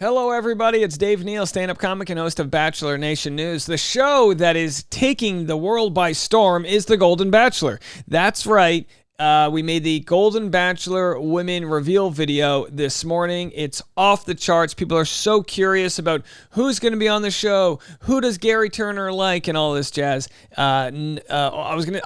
Hello, everybody. It's Dave Neal, stand-up comic and host of Bachelor Nation News. The show that is taking the world by storm is The Golden Bachelor. That's right. We made the Golden Bachelor women reveal video this morning. It's off the charts. People are so curious about who's going to be on the show, who does Gerry Turner like, and all this jazz. I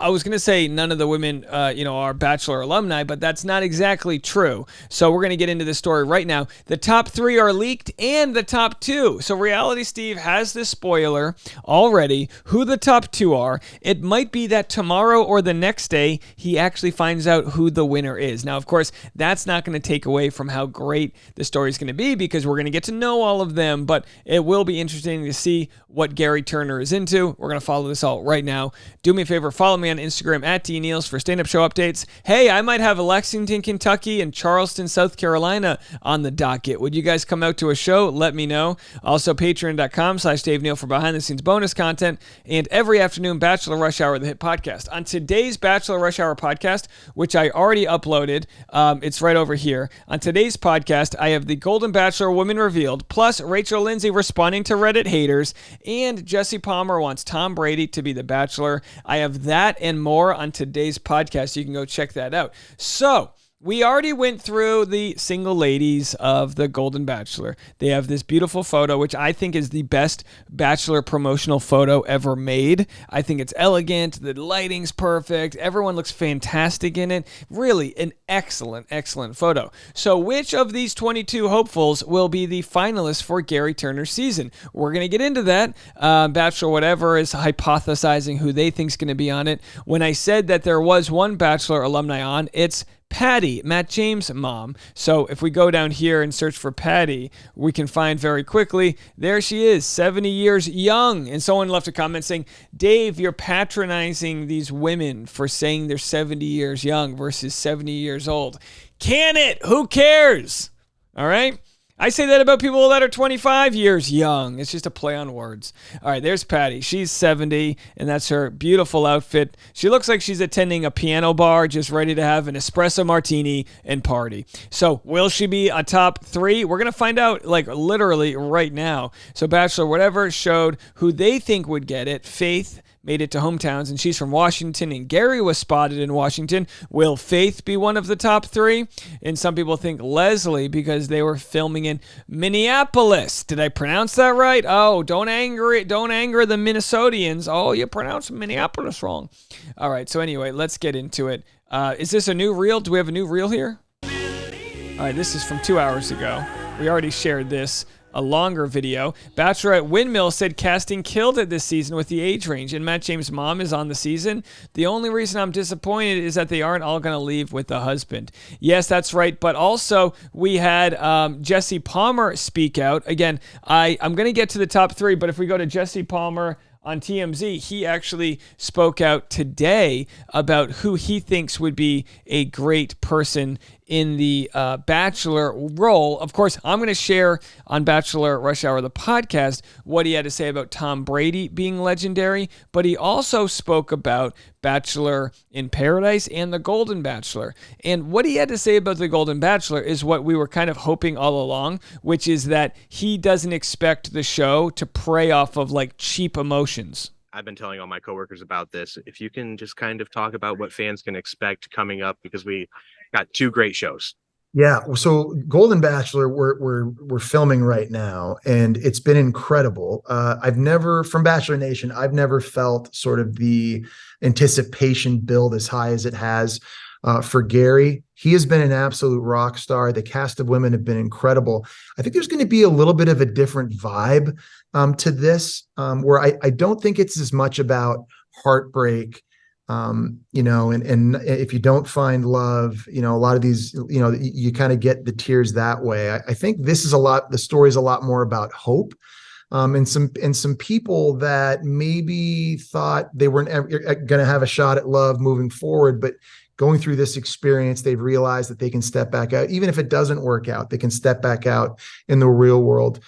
was gonna say none of the women, are Bachelor alumni, but that's not exactly true. So we're gonna get into this story right now. The top 3 are leaked, and the top 2. So Reality Steve has this spoiler already. Who the top 2 are? It might be that tomorrow or the next day he actually finds out who the winner is. Now, of course, that's not going to take away from how great the story is going to be because we're going to get to know all of them, but it will be interesting to see what Gerry Turner is into. We're going to follow this all right now. Do me a favor, follow me on Instagram at DNeals for stand-up show updates. Hey, I might have Lexington, Kentucky and Charleston, South Carolina on the docket. Would you guys come out to a show? Let me know. Also, patreon.com/Dave Neal for behind-the-scenes bonus content, and every afternoon, Bachelor Rush Hour, the hit podcast. On today's Bachelor Rush Hour podcast, which I already uploaded. It's right over here. On today's podcast, I have the Golden Bachelor women revealed, plus Rachel Lindsay responding to Reddit haters, and Jesse Palmer wants Tom Brady to be the Bachelor. I have that and more on today's podcast. You can go check that out. So, we already went through the single ladies of the Golden Bachelor. They have this beautiful photo, which I think is the best Bachelor promotional photo ever made. I think it's elegant. The lighting's perfect. Everyone looks fantastic in it. Really an excellent, excellent photo. So which of these 22 hopefuls will be the finalists for Gerry Turner's season? We're going to get into that. Bachelor Whatever is hypothesizing who they think is going to be on it. When I said that there was one Bachelor alumni on, it's Patty, Matt James' mom. So if we go down here and search for Patty, we can find very quickly, there she is, 70 years young. And someone left a comment saying, Dave, you're patronizing these women for saying they're 70 years young versus 70 years old. Can it? Who cares? All right? I say that about people that are 25 years young. It's just a play on words. All right, there's Patty. She's 70, and that's her beautiful outfit. She looks like she's attending a piano bar, just ready to have an espresso martini and party. So will she be a top 3? We're going to find out, like, literally right now. So Bachelor Whatever showed who they think would get it. Faith made it to hometowns, and she's from Washington, and Gerry was spotted in Washington. Will Faith be one of the top 3? And some people think Leslie because they were filming in Minneapolis. Did I pronounce that right? Oh, don't anger the Minnesotians. Oh, you pronounced Minneapolis wrong. All right, so anyway, let's get into it. Is this a new reel? Do we have a new reel here? All right, this is from 2 hours ago. We already shared this. A longer video. Bachelorette Windmill said casting killed it this season with the age range, and Matt James' mom is on the season. The only reason I'm disappointed is that they aren't all going to leave with the husband. Yes, that's right, but also we had Jesse Palmer speak out. Again, I'm going to get to the top 3, but if we go to Jesse Palmer on TMZ, he actually spoke out today about who he thinks would be a great person in the Bachelor role. Of course, I'm going to share on Bachelor Rush Hour, the podcast, what he had to say about Tom Brady being legendary, but he also spoke about Bachelor in Paradise and the Golden Bachelor. And what he had to say about the Golden Bachelor is what we were kind of hoping all along, which is that he doesn't expect the show to prey off of like cheap emotions. I've been telling all my coworkers about this. If you can just kind of talk about what fans can expect coming up, because we got 2 great shows. Yeah, so Golden Bachelor, we're filming right now, and it's been incredible. From Bachelor Nation, I've never felt sort of the anticipation build as high as it has for Gerry. He has been an absolute rock star. The cast of women have been incredible. I think there's going to be a little bit of a different vibe to this, where I don't think it's as much about heartbreak. And if you don't find love, a lot of these, you kind of get the tears that way. I think the story is a lot more about hope. And some people that maybe thought they weren't going to have a shot at love moving forward, but going through this experience, they've realized that they can step back out. Even if it doesn't work out, they can step back out in the real world,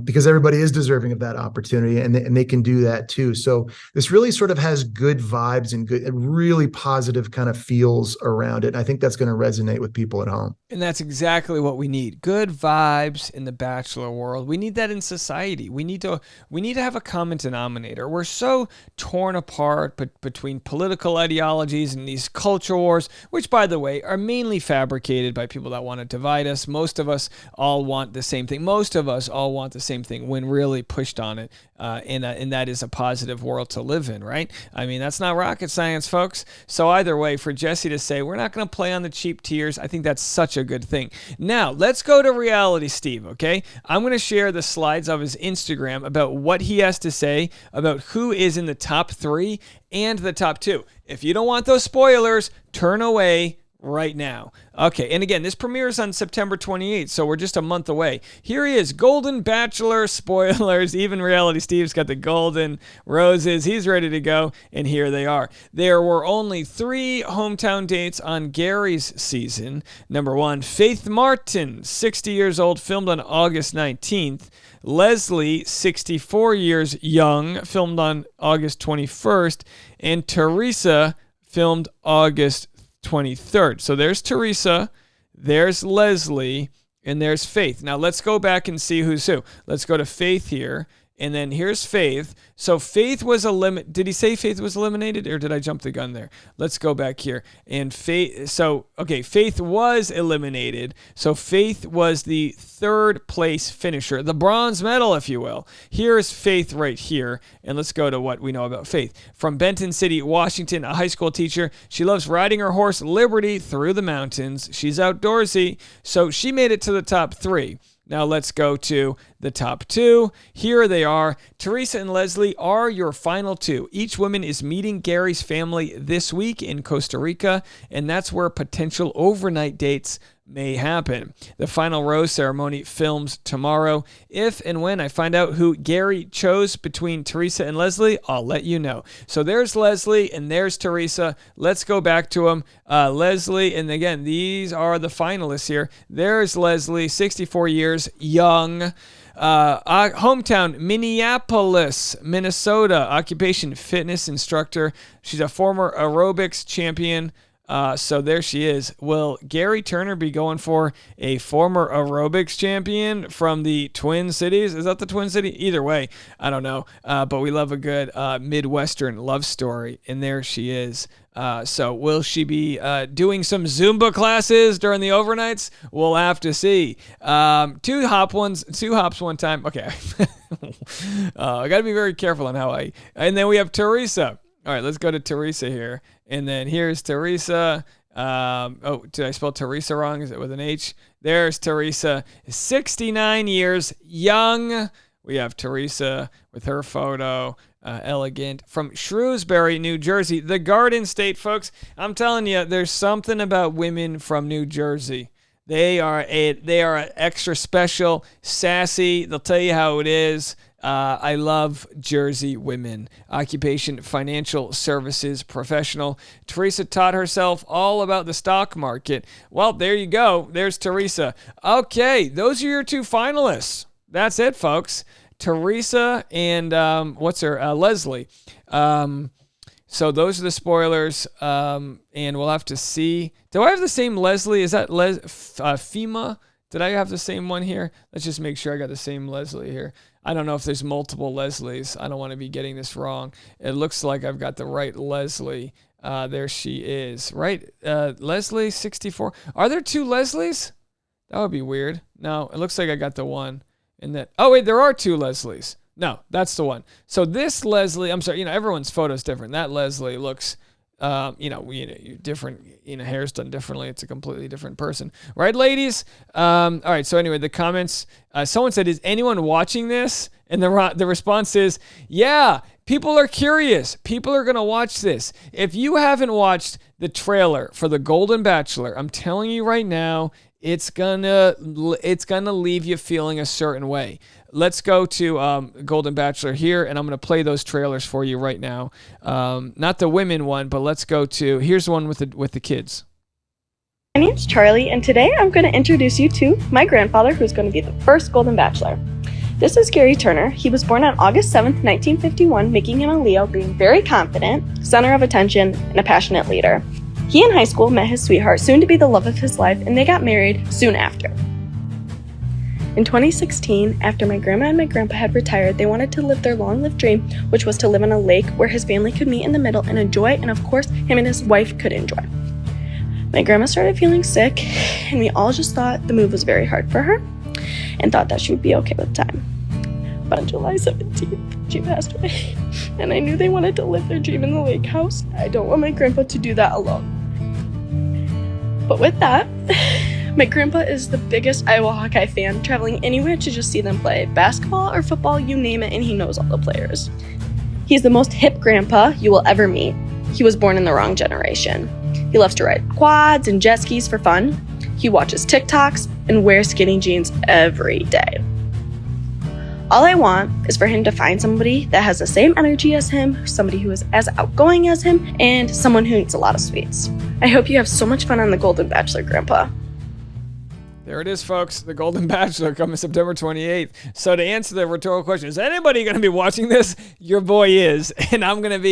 because everybody is deserving of that opportunity, and they can do that too. So this really sort of has good vibes and really positive kind of feels around it. And I think that's going to resonate with people at home. And that's exactly what we need. Good vibes in the Bachelor world. We need that in society. We need to have a common denominator. We're so torn apart between political ideologies and these culture wars, which, by the way, are mainly fabricated by people that want to divide us. Most of us all want the same thing. Most of us all want the same thing when really pushed on it. And that is a positive world to live in, right? I mean, that's not rocket science, folks. So either way, for Jesse to say, we're not going to play on the cheap tiers, I think that's such a good thing. Now, let's go to Reality Steve, okay? I'm going to share the slides of his Instagram about what he has to say about who is in the top 3 and the top 2. If you don't want those spoilers, turn away right now. Okay, and again, this premieres on September 28th, so we're just a month away. Here he is, Golden Bachelor spoilers. Even Reality Steve's got the golden roses. He's ready to go, and here they are. There were only 3 hometown dates on Gerry's season. Number 1, Faith Martin, 60 years old, filmed on August 19th. Leslie, 64 years young, filmed on August 21st. And Teresa, filmed August 23rd. So there's Teresa, there's Leslie, and there's Faith. Now let's go back and see who's who. Let's go to Faith here, and then here's Faith. So Faith was Did he say Faith was eliminated, or did I jump the gun there? Let's go back here. And Faith, Faith was eliminated. So Faith was the 3rd place finisher, the bronze medal, if you will. Here's Faith right here, and let's go to what we know about Faith. From Benton City, Washington, a high school teacher. She loves riding her horse Liberty through the mountains. She's outdoorsy, so she made it to the top 3. Now let's go to the top 2. Here they are. Teresa and Leslie are your final 2. Each woman is meeting Gerry's family this week in Costa Rica, and that's where potential overnight dates may happen. The final rose ceremony films tomorrow. If and when I find out who Gerry chose between Teresa and Leslie, I'll let you know. So there's Leslie and there's Teresa. Let's go back to them. Leslie, and again, these are the finalists here. There's Leslie, 64 years young. Hometown, Minneapolis, Minnesota. Occupation, fitness instructor. She's a former aerobics champion. So there she is. Will Gerry Turner be going for a former aerobics champion from the Twin Cities? Is that the Twin City? Either way, I don't know. But we love a good Midwestern love story. And there she is. So will she be doing some Zumba classes during the overnights? We'll have to see. 2 hops one time. Okay. I got to be very careful on how and then we have Teresa. All right, let's go to Teresa here. And then here's Teresa. Did I spell Teresa wrong? Is it with an H? There's Teresa, 69 years young. We have Teresa with her photo, elegant, from Shrewsbury, New Jersey, the Garden State, folks. I'm telling you, there's something about women from New Jersey. They are extra special, sassy. They'll tell you how it is. I love Jersey women. Occupation, financial services professional. Teresa taught herself all about the stock market. Well, there you go. There's Teresa. Okay, those are your 2 finalists. That's it, folks. Teresa and Leslie. So those are the spoilers, and we'll have to see. Do I have the same Leslie? Is that FEMA? Did I have the same one here? Let's just make sure I got the same Leslie here. I don't know if there's multiple Leslies. I don't want to be getting this wrong. It looks like I've got the right Leslie. There she is, right? Leslie, 64. Are there 2 Leslies? That would be weird. No, it looks like I got the one. Oh, wait, there are 2 Leslies. No, that's the one. So this Leslie, I'm sorry, everyone's photo is different. That Leslie looks, different, hair's done differently. It's a completely different person. Right, ladies? All right, so anyway, the comments, someone said, is anyone watching this? And the response is, yeah, people are curious. People are going to watch this. If you haven't watched the trailer for The Golden Bachelor, I'm telling you right now, it's gonna leave you feeling a certain way. Let's go to Golden Bachelor here, and I'm gonna play those trailers for you right now. Not the women one, but let's go to here's the one with the kids. My name's Charlie, and today I'm going to introduce you to my grandfather, who's going to be the first Golden Bachelor. This is Gerry Turner. He was born on August 7th, 1951, making him a Leo, being very confident, center of attention, and a passionate leader. He in high school met his sweetheart, soon to be the love of his life, and they got married soon after. In 2016, after my grandma and my grandpa had retired, they wanted to live their long-lived dream, which was to live on a lake where his family could meet in the middle and enjoy, and of course, him and his wife could enjoy. My grandma started feeling sick, and we all just thought the move was very hard for her and thought that she would be okay with time. But on July 17th, she passed away, and I knew they wanted to live their dream in the lake house. I don't want my grandpa to do that alone. But with that, my grandpa is the biggest Iowa Hawkeye fan, traveling anywhere to just see them play. Basketball or football, you name it, and he knows all the players. He's the most hip grandpa you will ever meet. He was born in the wrong generation. He loves to ride quads and jet skis for fun. He watches TikToks and wears skinny jeans every day. All I want is for him to find somebody that has the same energy as him, somebody who is as outgoing as him, and someone who eats a lot of sweets. I hope you have so much fun on The Golden Bachelor, Grandpa. There it is, folks. The Golden Bachelor coming September 28th. So to answer the rhetorical question, is anybody going to be watching this? Your boy is. And I'll give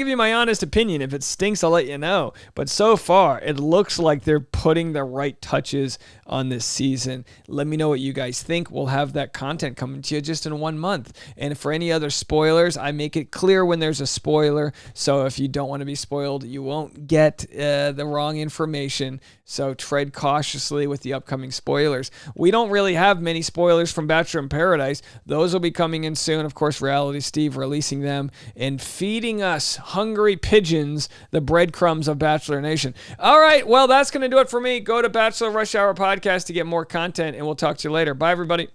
you my honest opinion. If it stinks, I'll let you know. But so far, it looks like they're putting the right touches on this season. Let me know what you guys think. We'll have that content coming to you just in 1 month. And for any other spoilers, I make it clear when there's a spoiler. So if you don't want to be spoiled, you won't get the wrong information. So tread cautiously with the upcoming spoilers. We don't really have many spoilers from Bachelor in Paradise. Those will be coming in soon. Of course, Reality Steve releasing them and feeding us hungry pigeons the breadcrumbs of Bachelor Nation. All right, well, that's going to do it for me. Go to Bachelor Rush Hour Podcast to get more content, and we'll talk to you later. Bye, everybody.